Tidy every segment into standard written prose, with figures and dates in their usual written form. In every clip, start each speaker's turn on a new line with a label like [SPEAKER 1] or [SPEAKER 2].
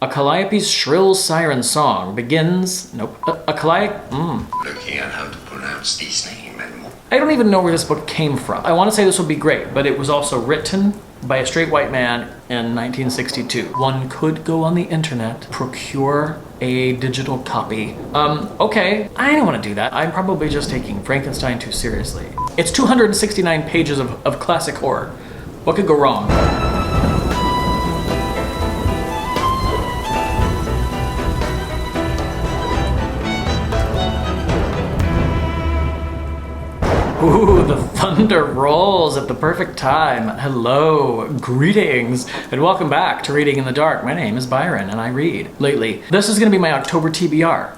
[SPEAKER 1] A calliope's shrill siren song begins... Nope. A calliope...
[SPEAKER 2] Looking at how to pronounce this name anymore.
[SPEAKER 1] I don't even know where this book came from. I want to say this would be great, but it was also written by a straight white man in 1962. One could go on the internet, procure a digital copy. Okay, I don't want to do that. I'm probably just taking Frankenstein too seriously. It's 269 pages of classic horror. What could go wrong? Ooh, the thunder rolls at the perfect time. Hello, greetings, and welcome back to Reading in the Dark. My name is Byron, and I read lately. This is gonna be my October TBR.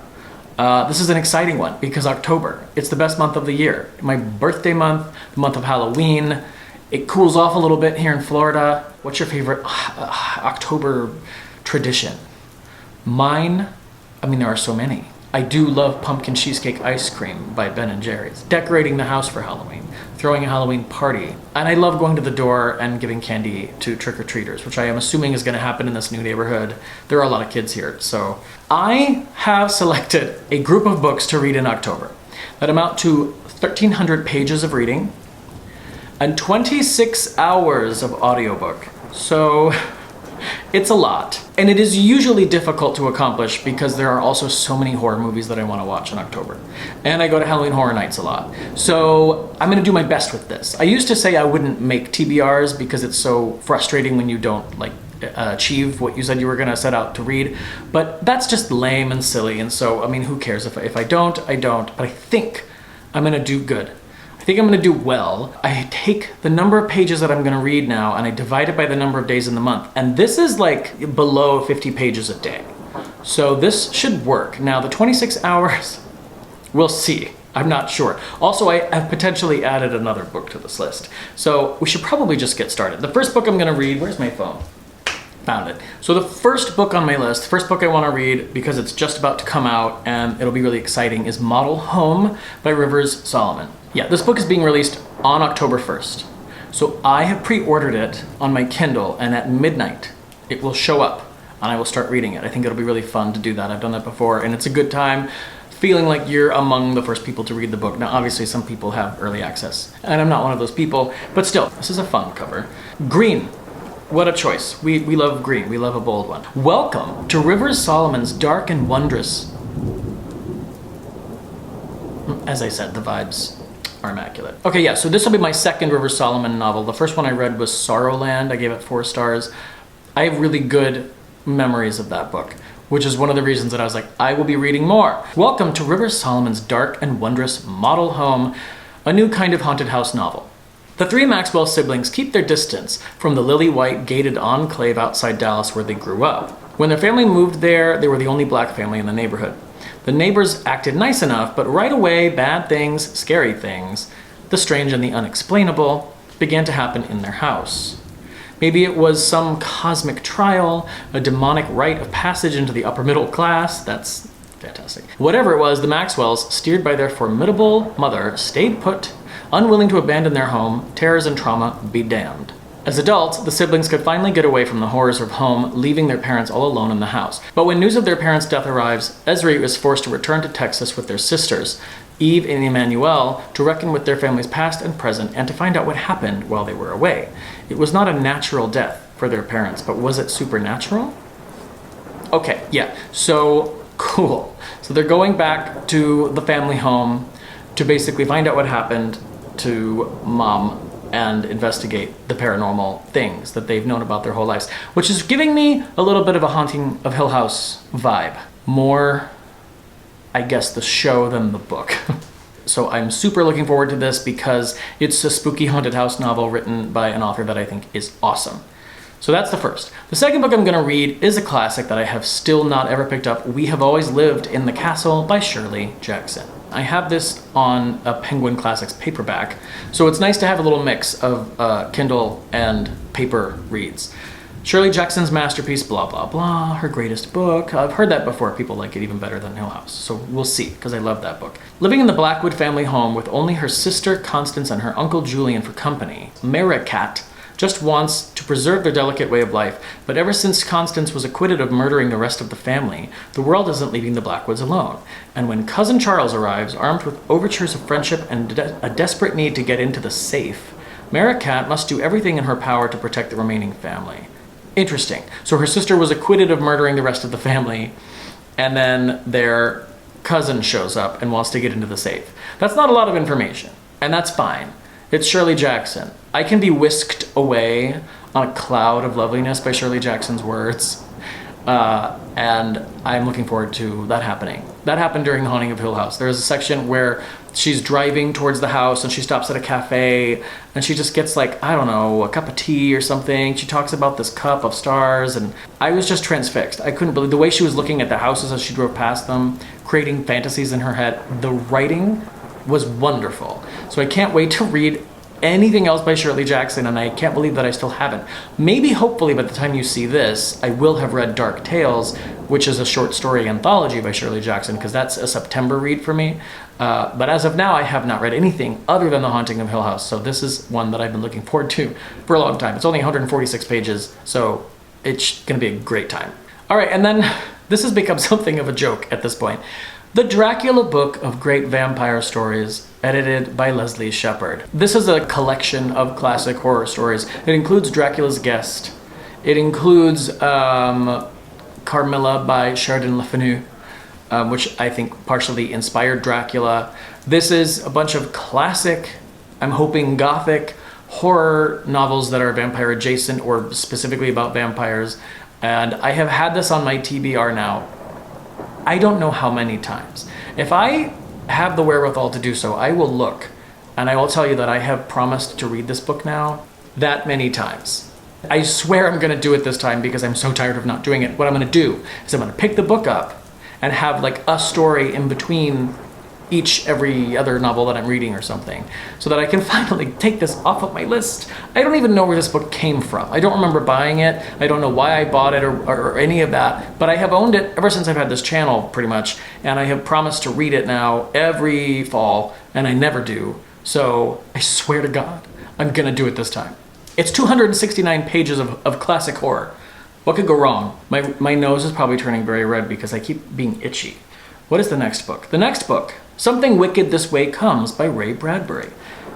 [SPEAKER 1] This is an exciting one because October, it's the best month of the year. My birthday month, the month of Halloween. It cools off a little bit here in Florida. What's your favorite October tradition? Mine, I mean, there are so many. I do love pumpkin cheesecake ice cream by Ben & Jerry's. Decorating the house for Halloween. Throwing a Halloween party. And I love going to the door and giving candy to trick-or-treaters, which I am assuming is gonna happen in this new neighborhood. There are a lot of kids here, so. I have selected a group of books to read in October that amount to 1,300 pages of reading and 26 hours of audiobook. So, it's a lot. And it is usually difficult to accomplish because there are also so many horror movies that I want to watch in October. And I go to Halloween Horror Nights a lot. So I'm gonna do my best with this. I used to say I wouldn't make TBRs because it's so frustrating when you don't achieve what you said you were gonna set out to read. But that's just lame and silly. And so, I mean, who cares? If I don't, I don't. But I think I'm gonna do good. I think I'm gonna do well. I take the number of pages that I'm gonna read now and I divide it by the number of days in the month. And this is like below 50 pages a day. So this should work. Now the 26 hours, we'll see. I'm not sure. Also, I have potentially added another book to this list. So we should probably just get started. The first book I'm gonna read, where's my phone? Found it. So the first book on my list, first book I wanna read because it's just about to come out and it'll be really exciting, is Model Home by Rivers Solomon. Yeah, this book is being released on October 1st. So I have pre-ordered it on my Kindle and at midnight it will show up and I will start reading it. I think it'll be really fun to do that. I've done that before and it's a good time feeling like you're among the first people to read the book. Now obviously some people have early access and I'm not one of those people, but still, this is a fun cover. Green, what a choice. We love green, we love a bold one. Welcome to Rivers Solomon's dark and wondrous, as I said, the vibes are immaculate. Okay, yeah, so this will be my second Rivers Solomon novel. The first one I read was Sorrowland. I gave it 4 stars. I have really good memories of that book, which is one of the reasons that I was like, I will be reading more. Welcome to Rivers Solomon's dark and wondrous Model Home, a new kind of haunted house novel. The 3 Maxwell siblings keep their distance from the lily-white gated enclave outside Dallas where they grew up. When their family moved there, they were the only black family in the neighborhood. The neighbors acted nice enough, but right away, bad things, scary things, the strange and the unexplainable, began to happen in their house. Maybe it was some cosmic trial, a demonic rite of passage into the upper middle class. That's fantastic. Whatever it was, the Maxwells, steered by their formidable mother, stayed put, unwilling to abandon their home, terrors and trauma be damned. As adults, the siblings could finally get away from the horrors of home, leaving their parents all alone in the house. But when news of their parents' death arrives, Ezri is forced to return to Texas with their sisters, Eve and Emmanuel, to reckon with their family's past and present and to find out what happened while they were away. It was not a natural death for their parents, but was it supernatural? Okay, yeah, so cool. So they're going back to the family home to basically find out what happened to mom and investigate the paranormal things that they've known about their whole lives, which is giving me a little bit of a Haunting of Hill House vibe. More, I guess, the show than the book. So I'm super looking forward to this because it's a spooky haunted house novel written by an author that I think is awesome. So that's the first. The second book I'm gonna read is a classic that I have still not ever picked up. We Have Always Lived in the Castle by Shirley Jackson. I have this on a Penguin Classics paperback, so it's nice to have a little mix of Kindle and paper reads. Shirley Jackson's masterpiece, blah, blah, blah, her greatest book. I've heard that before. People like it even better than Hill House, so we'll see, because I love that book. Living in the Blackwood family home with only her sister Constance and her uncle Julien for company, Maricat just wants to preserve their delicate way of life. But ever since Constance was acquitted of murdering the rest of the family, the world isn't leaving the Blackwoods alone. And when Cousin Charles arrives, armed with overtures of friendship and a desperate need to get into the safe, Mara Cat must do everything in her power to protect the remaining family. Interesting. So her sister was acquitted of murdering the rest of the family, and then their cousin shows up and wants to get into the safe. That's not a lot of information, and that's fine. It's Shirley Jackson. I can be whisked away on a cloud of loveliness by Shirley Jackson's words, and I'm looking forward to that happening. That happened during The Haunting of Hill House. There's a section where she's driving towards the house and she stops at a cafe and she just gets like, I don't know, a cup of tea or something. She talks about this cup of stars and I was just transfixed. I couldn't believe the way she was looking at the houses as she drove past them, creating fantasies in her head. The writing was wonderful. So I can't wait to read anything else by Shirley Jackson, and I can't believe that I still haven't. Maybe, hopefully, by the time you see this, I will have read Dark Tales, which is a short story anthology by Shirley Jackson, because that's a September read for me. But as of now, I have not read anything other than The Haunting of Hill House, so this is one that I've been looking forward to for a long time. It's only 146 pages, so it's going to be a great time. All right, and then this has become something of a joke at this point. The Dracula Book of Great Vampire Stories, edited by Leslie Shepard. This is a collection of classic horror stories. It includes Dracula's Guest. It includes Carmilla by Sheridan Le Fanu, which I think partially inspired Dracula. This is a bunch of classic, I'm hoping Gothic, horror novels that are vampire adjacent or specifically about vampires. And I have had this on my TBR now, I don't know how many times. If I have the wherewithal to do so, I will look and I will tell you that I have promised to read this book now that many times. I swear I'm going to do it this time because I'm so tired of not doing it. What I'm going to do is I'm going to pick the book up and have like a story in between every other novel that I'm reading or something, so that I can finally take this off of my list. I don't even know where this book came from. I don't remember buying it. I don't know why I bought it or any of that, but I have owned it ever since I've had this channel pretty much, and I have promised to read it now every fall, and I never do. So I swear to God, I'm gonna do it this time. It's 269 pages of classic horror. What could go wrong? My nose is probably turning very red because I keep being itchy. What is the next book? The next book, Something Wicked This Way Comes by Ray Bradbury,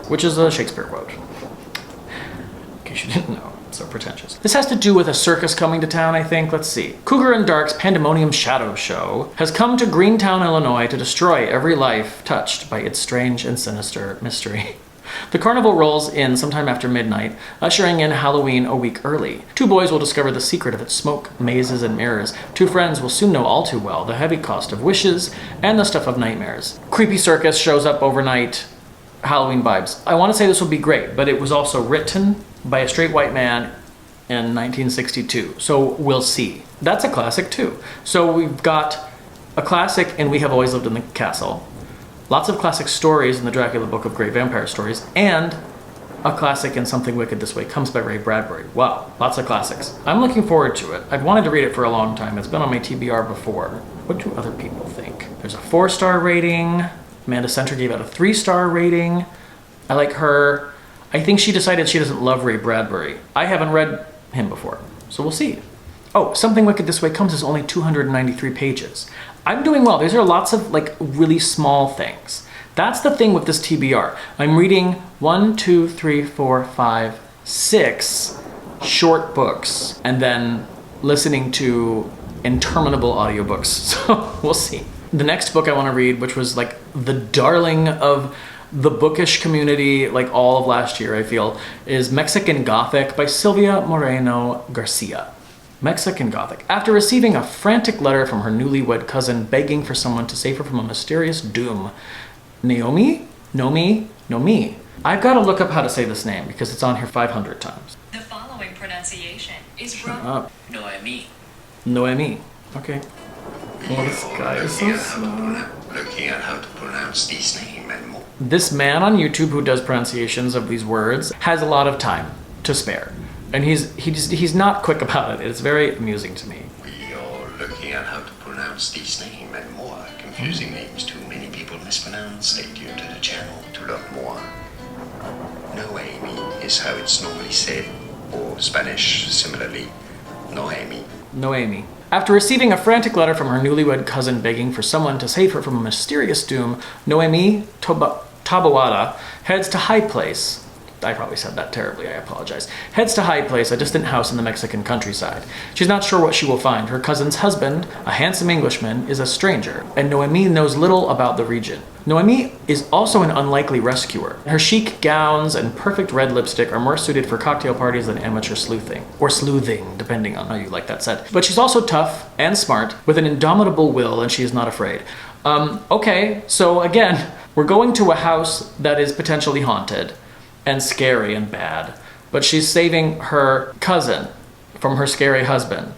[SPEAKER 1] which is a Shakespeare quote. In case you didn't know, it's so pretentious. This has to do with a circus coming to town, I think. Let's see. Cougar and Dark's Pandemonium Shadow Show has come to Greentown, Illinois to destroy every life touched by its strange and sinister mystery. The carnival rolls in sometime after midnight, ushering in Halloween a week early. Two boys will discover the secret of its smoke, mazes, and mirrors. Two friends will soon know all too well the heavy cost of wishes and the stuff of nightmares. Creepy circus shows up overnight. Halloween vibes. I want to say this will be great, but it was also written by a straight white man in 1962, so we'll see. That's a classic too. So we've got a classic in We Have Always Lived in the Castle. Lots of classic stories in the Dracula Book of Great Vampire Stories, and a classic in Something Wicked This Way Comes by Ray Bradbury. Wow, lots of classics. I'm looking forward to it. I've wanted to read it for a long time. It's been on my TBR before. What do other people think? There's a 4-star rating. Amanda Center gave it a 3-star rating. I like her. I think she decided she doesn't love Ray Bradbury. I haven't read him before, so we'll see. Oh, Something Wicked This Way Comes is only 293 pages. I'm doing well. These are lots of like really small things. That's the thing with this TBR. I'm reading 1, 2, 3, 4, 5, 6 short books and then listening to interminable audiobooks. So we'll see. The next book I want to read, which was like the darling of the bookish community like all of last year, I feel, is Mexican Gothic by Silvia Moreno-Garcia. Mexican Gothic. After receiving a frantic letter from her newlywed cousin begging for someone to save her from a mysterious doom, Noemi? I've got to look up how to say this name because it's on here 500 times.
[SPEAKER 3] The following pronunciation is
[SPEAKER 1] Shut up.
[SPEAKER 3] Noemi.
[SPEAKER 1] Okay. Well, this guy is so slow.
[SPEAKER 2] Looking at how to pronounce this name and more.
[SPEAKER 1] This man on YouTube who does pronunciations of these words has a lot of time to spare. And he's not quick about it. It's very amusing to me.
[SPEAKER 2] We are looking at how to pronounce this name and more. Confusing names too many people mispronounce. Stay tuned to the channel to learn more. Noemi is how it's normally said. or Spanish, similarly, Noemi.
[SPEAKER 1] Noemi. After receiving a frantic letter from her newlywed cousin begging for someone to save her from a mysterious doom, Noemi Taboada heads to High Place. I probably said that terribly, I apologize. Heads to High Place, a distant house in the Mexican countryside. She's not sure what she will find. Her cousin's husband, a handsome Englishman, is a stranger, and Noemi knows little about the region. Noemi is also an unlikely rescuer. Her chic gowns and perfect red lipstick are more suited for cocktail parties than amateur sleuthing. Or sleuthing, depending on how you like that said. But she's also tough and smart, with an indomitable will, and she is not afraid. Okay, so again, we're going to a house that is potentially haunted and scary and bad, but she's saving her cousin from her scary husband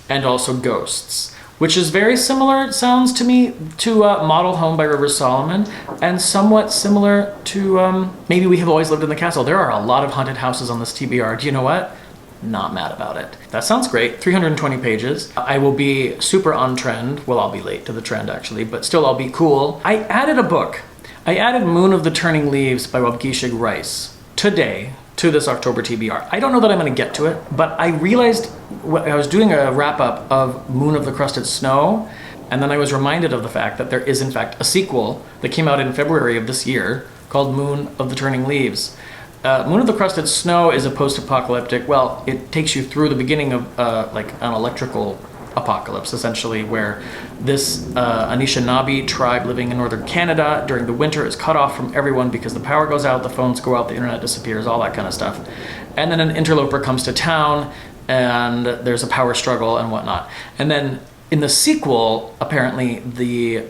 [SPEAKER 1] and also ghosts, which is very similar, it sounds to me, to Model Home by Rivers Solomon, and somewhat similar to Maybe We Have Always Lived in the Castle. There are a lot of haunted houses on this TBR. Do you know what? Not mad about it. That sounds great. 320 pages. I will be super on trend. Well, I'll be late to the trend actually, but still I'll be cool. I added a book. I added Moon of the Turning Leaves by Waubgeshig Rice today to this October TBR. I don't know that I'm going to get to it, but I realized I was doing a wrap-up of Moon of the Crusted Snow, and then I was reminded of the fact that there is in fact a sequel that came out in February of this year called Moon of the Turning Leaves. Moon of the Crusted Snow is a post-apocalyptic, well, it takes you through the beginning of like an electrical apocalypse, essentially, where this Anishinaabe tribe living in northern Canada during the winter is cut off from everyone because the power goes out, the phones go out, the internet disappears, all that kind of stuff. And then an interloper comes to town, and there's a power struggle and whatnot. And then in the sequel, apparently the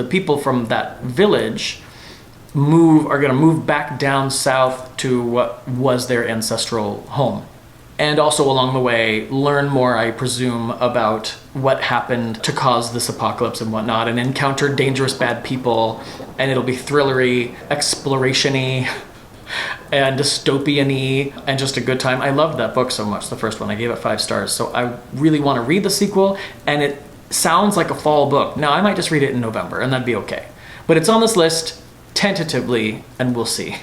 [SPEAKER 1] people from that village are going to move back down south to what was their ancestral home. And also along the way, learn more, I presume, about what happened to cause this apocalypse and whatnot, and encounter dangerous bad people, and it'll be thrillery, exploration-y, and dystopian-y, and just a good time. I loved that book so much, the first one. I gave it 5 stars, so I really want to read the sequel, and it sounds like a fall book. Now, I might just read it in November, and that'd be okay. But it's on this list, tentatively, and we'll see.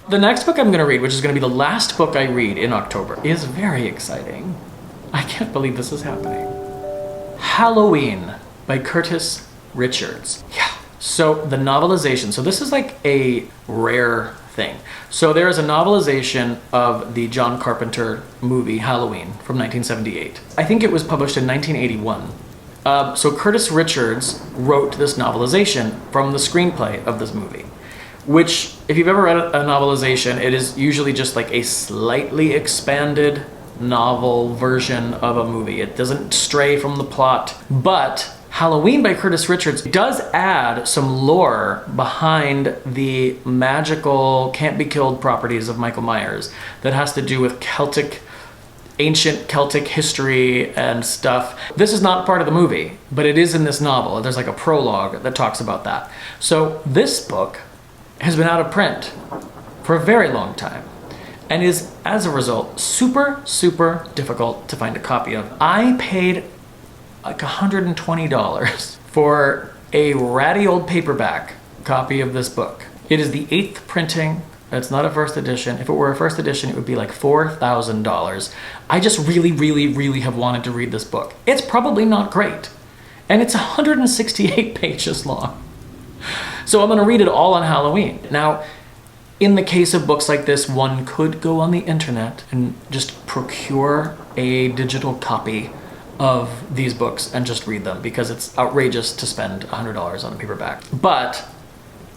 [SPEAKER 1] The next book I'm going to read, which is going to be the last book I read in October, is very exciting. I can't believe this is happening. Halloween by Curtis Richards. Yeah. So the novelization. So this is like a rare thing. So there is a novelization of the John Carpenter movie Halloween from 1978. I think it was published in 1981. So Curtis Richards wrote this novelization from the screenplay of this movie, which, if you've ever read a novelization, it is usually just like a slightly expanded novel version of a movie. It doesn't stray from the plot. But Halloween by Curtis Richards does add some lore behind the magical, can't-be-killed properties of Michael Myers that has to do with ancient Celtic history and stuff. This is not part of the movie, but it is in this novel. There's like a prologue that talks about that. So this book has been out of print for a very long time and is, as a result, super, super difficult to find a copy of. I paid like $120 for a ratty old paperback copy of this book. It is the 8th printing. It's not a first edition. If it were a first edition, it would be like $4,000. I just really, really, really have wanted to read this book. It's probably not great. And it's 168 pages long. So I'm going to read it all on Halloween. Now, in the case of books like this, one could go on the internet and just procure a digital copy of these books and just read them, because it's outrageous to spend $100 on a paperback. But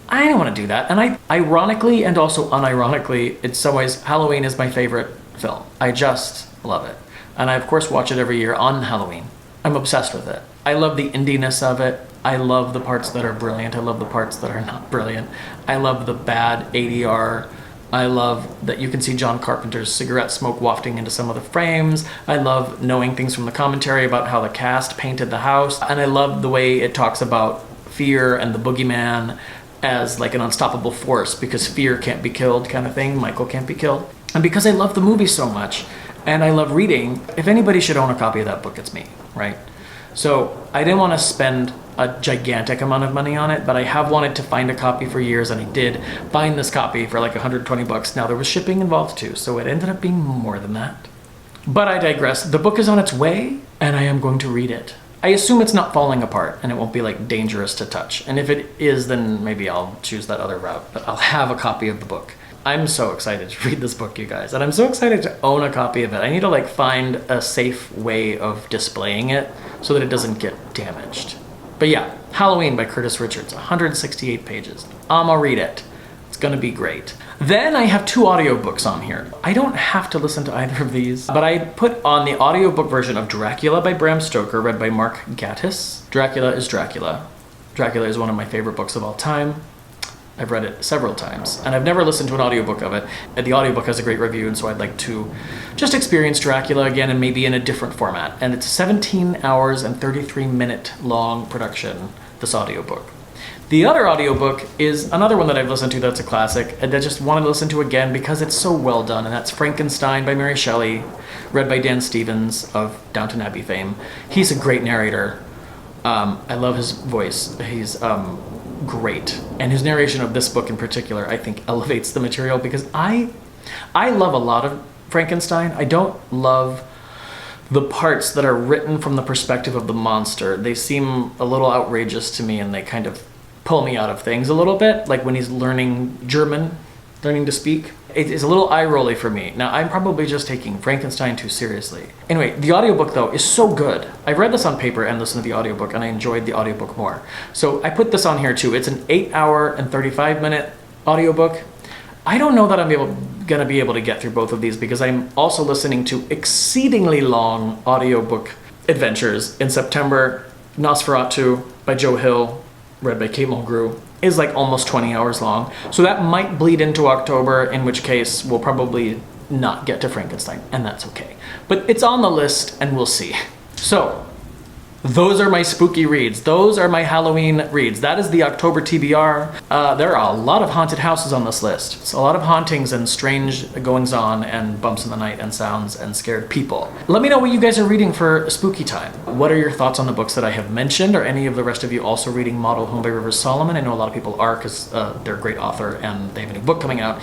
[SPEAKER 1] I don't want to do that. And ironically and also unironically, in some ways, Halloween is my favorite film. I just love it. And I, of course, watch it every year on Halloween. I'm obsessed with it. I love the indiness of it. I love the parts that are brilliant. I love the parts that are not brilliant. I love the bad ADR. I love that you can see John Carpenter's cigarette smoke wafting into some of the frames. I love knowing things from the commentary about how the cast painted the house. And I love the way it talks about fear and the boogeyman as like an unstoppable force, because fear can't be killed kind of thing. Michael can't be killed. And because I love the movie so much and I love reading, if anybody should own a copy of that book, it's me, right? So I didn't want to spend a gigantic amount of money on it, but I have wanted to find a copy for years, and I did find this copy for like $120. Now there was shipping involved too, so it ended up being more than that. But I digress. The book is on its way, and I am going to read it. I assume it's not falling apart, and it won't be like dangerous to touch. And if it is, then maybe I'll choose that other route, but I'll have a copy of the book. I'm so excited to read this book, you guys, and I'm so excited to own a copy of it. I need to like find a safe way of displaying it so that it doesn't get damaged. But yeah, Halloween by Curtis Richards, 168 pages. I'ma read it. It's gonna be great. Then I have 2 audiobooks on here. I don't have to listen to either of these, but I put on the audiobook version of Dracula by Bram Stoker, read by Mark Gatiss. Dracula is Dracula. Dracula is one of my favorite books of all time. I've read it several times, and I've never listened to an audiobook of it. And the audiobook has a great review, and so I'd like to just experience Dracula again, and maybe in a different format. And it's 17 hours and 33-minute long production, this audiobook. The other audiobook is another one that I've listened to that's a classic, and I just wanted to listen to again because it's so well done, and that's Frankenstein by Mary Shelley, read by Dan Stevens of Downton Abbey fame. He's a great narrator. I love his voice. He's great. And his narration of this book in particular, I think, elevates the material because I love a lot of Frankenstein. I don't love the parts that are written from the perspective of the monster. They seem a little outrageous to me, and they kind of pull me out of things a little bit, like when he's learning German, learning to speak. It is a little eye-rolly for me. Now, I'm probably just taking Frankenstein too seriously. Anyway, the audiobook, though, is so good. I've read this on paper and listened to the audiobook, and I enjoyed the audiobook more. So I put this on here, too. It's an 8-hour and 35-minute audiobook. I don't know that I'm gonna be able to get through both of these because I'm also listening to exceedingly long audiobook adventures. In September, Nosferatu by Joe Hill, read by Kate Mulgrew, is like almost 20 hours long. So that might bleed into October, in which case we'll probably not get to Frankenstein, and that's okay. But it's on the list, and we'll see. So, those are my spooky reads. Those are my Halloween reads. That is the October TBR. There are a lot of haunted houses on this list. It's a lot of hauntings and strange goings-on and bumps in the night and sounds and scared people. Let me know what you guys are reading for spooky time. What are your thoughts on the books that I have mentioned? Are any of the rest of you also reading Model Home by Rivers Solomon? I know a lot of people are because they're a great author and they have a new book coming out.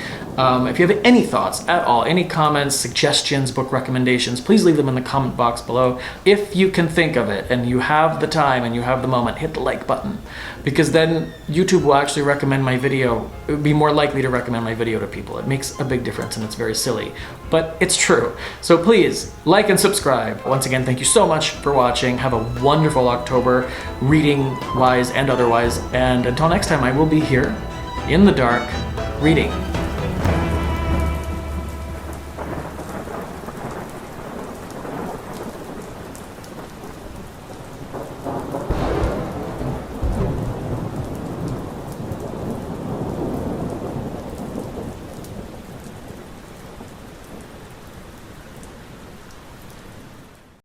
[SPEAKER 1] If you have any thoughts at all, any comments, suggestions, book recommendations, please leave them in the comment box below. If you can think of it and you have the time and you have the moment, hit the like button, because then YouTube will actually recommend my video. It would be more likely to recommend my video to people. It makes a big difference, and it's very silly, but it's true. So please like and subscribe. Once again, thank you so much for watching. Have a wonderful October, reading wise and otherwise, and until next time, I will be here in the dark reading.